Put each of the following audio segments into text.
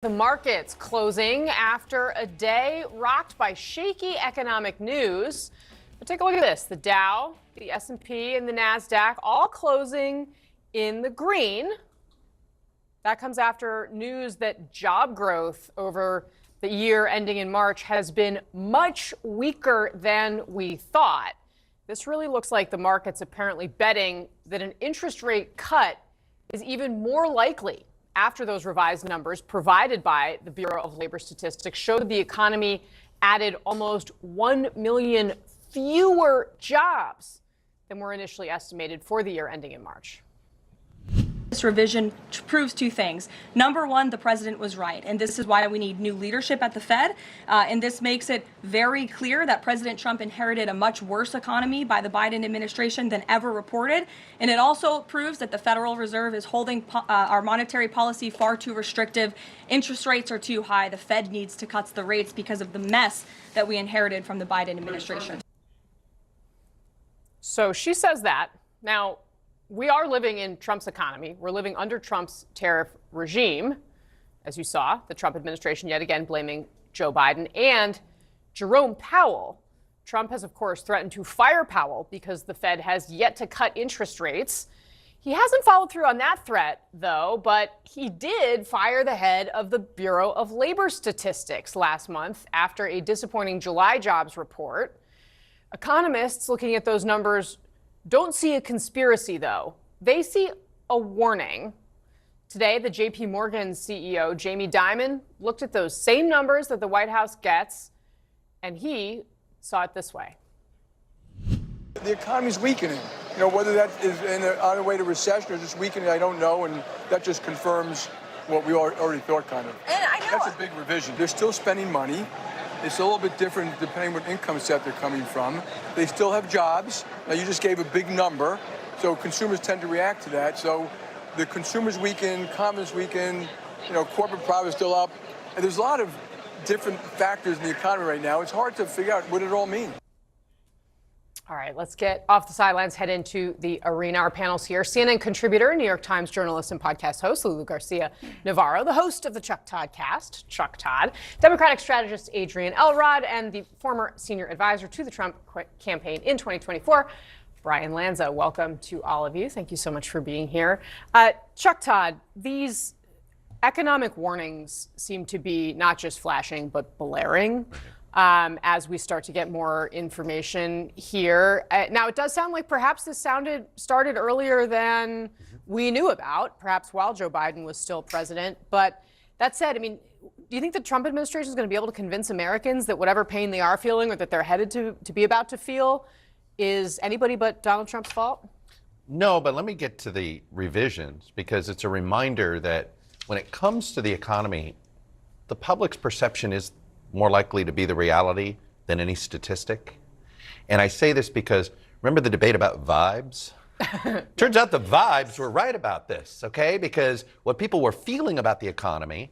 The markets closing after a day rocked by shaky economic news. But take a look at this. The Dow, the S&P, and the NASDAQ all closing in the green. That comes after news that job growth over the year ending in March has been much weaker than we thought. This really looks like the market's apparently betting that an interest rate cut is even more likely after those revised numbers provided by the Bureau of Labor Statistics showed the economy added almost 1 million fewer jobs than were initially estimated for the year ending in March. This revision proves two things. Number one, the president was right, and this is why we need new leadership at the Fed. And this makes it very clear that President Trump inherited a much worse economy by the Biden administration than ever reported. And it also proves that the Federal Reserve is holding our monetary policy far too restrictive. Interest rates are too high. The Fed needs to cut the rates because of the mess that we inherited from the Biden administration. So she says that. Now, we are living in Trump's economy. We're living under Trump's tariff regime. As you saw, the Trump administration yet again blaming Joe Biden and Jerome Powell. Trump has, of course, threatened to fire Powell because the Fed has yet to cut interest rates. He hasn't followed through on that threat, though, but he did fire the head of the Bureau of Labor Statistics last month after a disappointing July jobs report. Economists looking at those numbers don't see a conspiracy, though. They see a warning. Today, the JPMorgan CEO, Jamie Dimon, looked at those same numbers that the White House gets, and he saw it this way. The economy's weakening. You know, whether that is on the way to recession or just weakening, I don't know, and that just confirms what we already thought, kind of. And I know that's a big revision. They're still spending money. It's a little bit different depending what income set they're coming from. They still have jobs. Now, you just gave a big number, so consumers tend to react to that. So the consumers weaken, confidence weaken, corporate profit is still up. And there's a lot of different factors in the economy right now. It's hard to figure out what it all means. All right, let's get off the sidelines, head into the arena. Our panel's here. CNN contributor, New York Times journalist and podcast host Lulu Garcia-Navarro, the host of the Chuck Todd Cast, Chuck Todd, Democratic strategist Adrian Elrod, and the former senior advisor to the Trump campaign in 2024, Brian Lanza. Welcome to all of you. Thank you so much for being here. Chuck Todd, these economic warnings seem to be not just flashing, but blaring. As we start to get more information here. Now, it does sound like perhaps this started earlier than we knew about, perhaps while Joe Biden was still president. But that said, I mean, do you think the Trump administration is going to be able to convince Americans that whatever pain they are feeling or that they're headed to be about to feel is anybody but Donald Trump's fault? No, but let me get to the revisions, because it's a reminder that when it comes to the economy, the public's perception is more likely to be the reality than any statistic. And I say this because remember the debate about vibes? Turns out the vibes were right about this, okay? Because what people were feeling about the economy,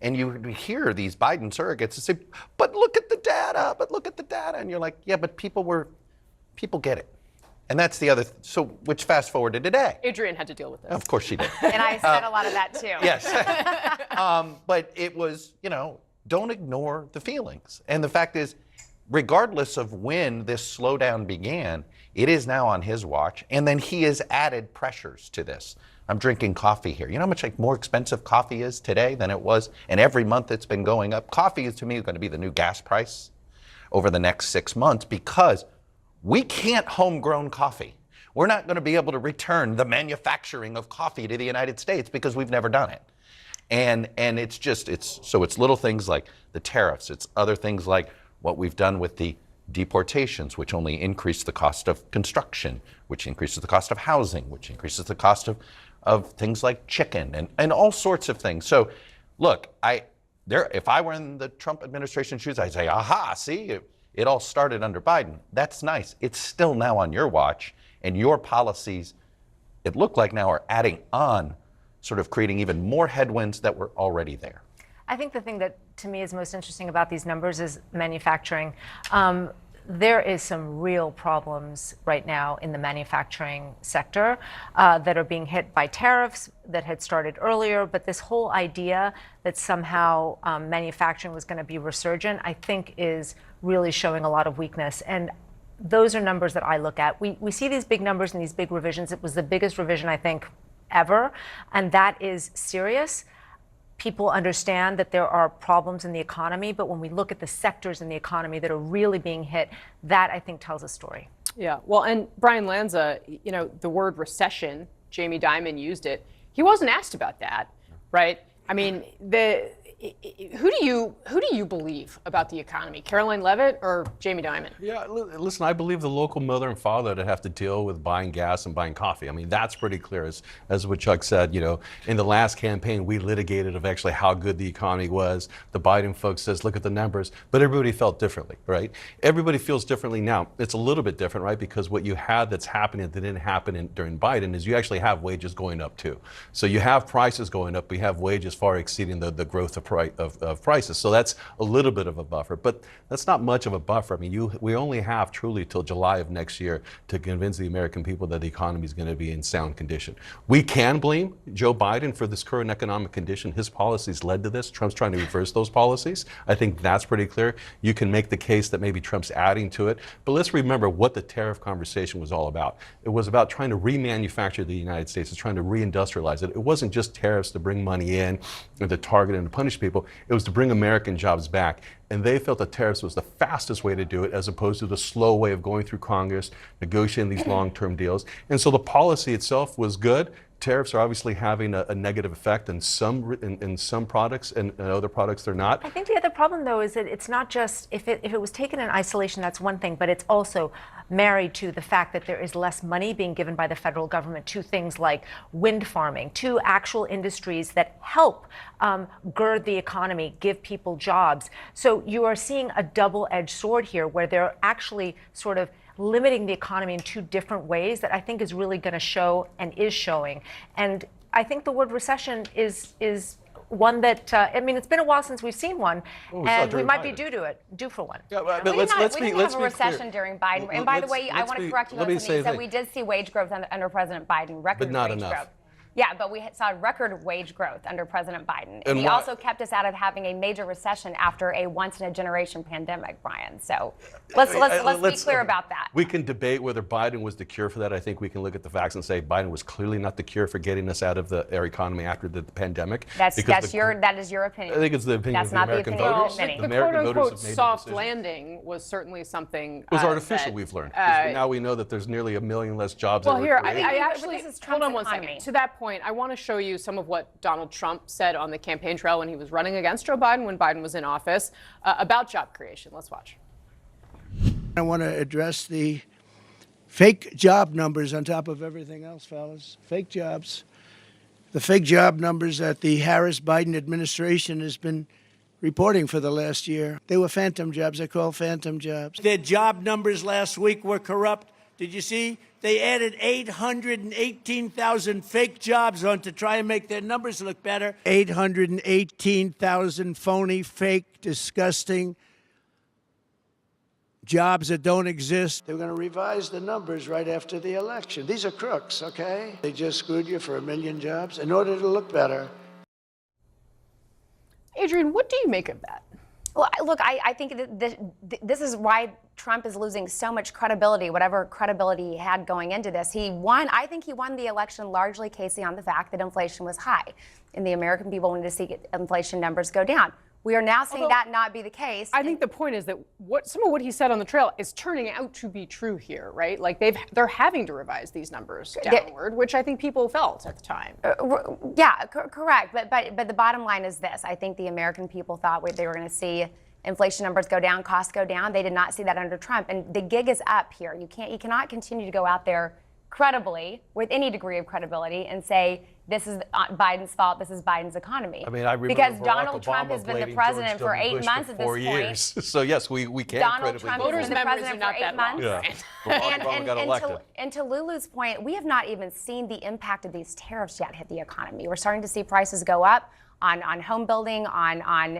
and you hear these Biden surrogates say, but look at the data, and you're like, yeah, but people get it. And that's the other, so which fast forward to today. Adrian had to deal with this. Of course she did. And I said a lot of that too. Yes. But it was, don't ignore the feelings. And the fact is, regardless of when this slowdown began, it is now on his watch. And then he has added pressures to this. I'm drinking coffee here. You know how much more expensive coffee is today than it was? And every month it's been going up. Coffee is, to me, going to be the new gas price over the next 6 months, because we can't homegrown coffee. We're not going to be able to return the manufacturing of coffee to the United States because we've never done it. And it's little things like the tariffs. It's other things like what we've done with the deportations, which only increase the cost of construction, which increases the cost of housing, which increases the cost of things like chicken and all sorts of things. So look, if I were in the Trump administration shoes, I'd say, aha, see, it all started under Biden. That's nice. It's still now on your watch, and your policies, it looked like now, are adding on, sort of creating even more headwinds that were already there. I think the thing that to me is most interesting about these numbers is manufacturing. there is some real problems right now in the manufacturing sector that are being hit by tariffs that had started earlier. But this whole idea that somehow manufacturing was going to be resurgent, I think is really showing a lot of weakness. And those are numbers that I look at. We see these big numbers and these big revisions. It was the biggest revision, I think, ever. And that is serious. People understand that there are problems in the economy, but when we look at the sectors in the economy that are really being hit, that I think tells a story. Yeah, well, and Brian Lanza, you know, the word recession, Jamie Dimon used it. He wasn't asked about that, right? I mean, who do you believe about the economy, Caroline Leavitt or Jamie Dimon? Yeah, listen, I believe the local mother and father that have to deal with buying gas and buying coffee. I mean, that's pretty clear. As what Chuck said, you know, in the last campaign, we litigated of actually how good the economy was. The Biden folks says, look at the numbers, but everybody felt differently, right? Everybody feels differently now. It's a little bit different, right? Because what you had that's happening that didn't happen during Biden is you actually have wages going up too. So you have prices going up, but you have wages far exceeding the growth of prices. So that's a little bit of a buffer, but that's not much of a buffer. I mean, we only have truly till July of next year to convince the American people that the economy is going to be in sound condition. We can blame Joe Biden for this current economic condition. His policies led to this. Trump's trying to reverse those policies. I think that's pretty clear. You can make the case that maybe Trump's adding to it, but let's remember what the tariff conversation was all about. It was about trying to remanufacture the United States. It's trying to reindustrialize it. It wasn't just tariffs to bring money in and to target and to punish people. It was to bring American jobs back. And they felt that tariffs was the fastest way to do it, as opposed to the slow way of going through Congress, negotiating these long-term deals. And so the policy itself was good. Tariffs are obviously having a negative effect in some products, and in other products they're not. I think the other problem, though, is that it's not just, if it was taken in isolation, that's one thing, but it's also married to the fact that there is less money being given by the federal government to things like wind farming, to actual industries that help gird the economy, give people jobs. So you are seeing a double-edged sword here, where they're actually sort of limiting the economy in two different ways that I think is really going to show and is showing. And I think the word recession is one that, I mean, it's been a while since we've seen one, and we might be due for one. Yeah, but we let's didn't have a recession during Biden. And by the way, I want to correct you on something. So we did see wage growth under President Biden, record but not wage enough. growth. Yeah, but we saw record wage growth under President Biden. And he why? also kept us out of having a major recession after a once-in-a-generation pandemic, Brian. So let's be clear about that. We can debate whether Biden was the cure for that. I think we can look at the facts and say Biden was clearly not the cure for getting us out of our economy after the pandemic. That is your opinion. I think it's the opinion That's of the not the American opinion of voters. many. The The American voters quote-unquote have made the soft decision. landing was certainly something It was artificial, that, we've learned. Now we know that there's nearly 1 million less jobs. Well, that were here, created. I But actually, this is hold Trump's on one economy. second. To that point, I want to show you some of what Donald Trump said on the campaign trail when he was running against Joe Biden when Biden was in office about job creation. Let's watch. I want to address the fake job numbers on top of everything else, fellas. Fake jobs. The fake job numbers that the Harris-Biden administration has been reporting for the last year. They were phantom jobs. They're called phantom jobs. Their job numbers last week were corrupt. Did you see? They added 818,000 fake jobs on to try and make their numbers look better. 818,000 phony, fake, disgusting jobs that don't exist. They're going to revise the numbers right after the election. These are crooks, okay? They just screwed you for 1 million jobs in order to look better. Adrian, what do you make of that? Well, look, I think this is why Trump is losing so much credibility, whatever credibility he had going into this. I think he won the election largely, Casey, on the fact that inflation was high. And the American people wanted to see inflation numbers go down. We are now seeing that not be the case. I think the point is that some of what he said on the trail is turning out to be true here, right? Like they're having to revise these numbers downward, which I think people felt at the time. Yeah, correct. But the bottom line is this: I think the American people thought they were going to see inflation numbers go down, costs go down. They did not see that under Trump, and the gig is up here. You cannot continue to go out there credibly, with any degree of credibility, and say this is Biden's fault, this is Biden's economy. I mean, I remember because Barack Donald Trump Obama has been the blading president George for W. 8 Bush months for at this 4 point. years. So yes, we can Donald credibly Trump do has that. been the president for 8 months. Yeah. Barack Obama got elected. And to Lulu's point, we have not even seen the impact of these tariffs yet hit the economy. We're starting to see prices go up on home building, on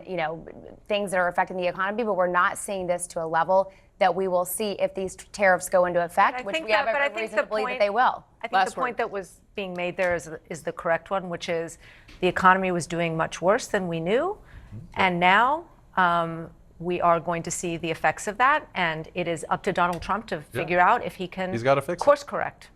things that are affecting the economy, but we're not seeing this to a level that we will see if these tariffs go into effect, which we have every reason to believe that they will. I think the point that was being made there is the correct one, which is the economy was doing much worse than we knew, and now we are going to see the effects of that, and it is up to Donald Trump to figure out if he can He's gotta fix it. course correct.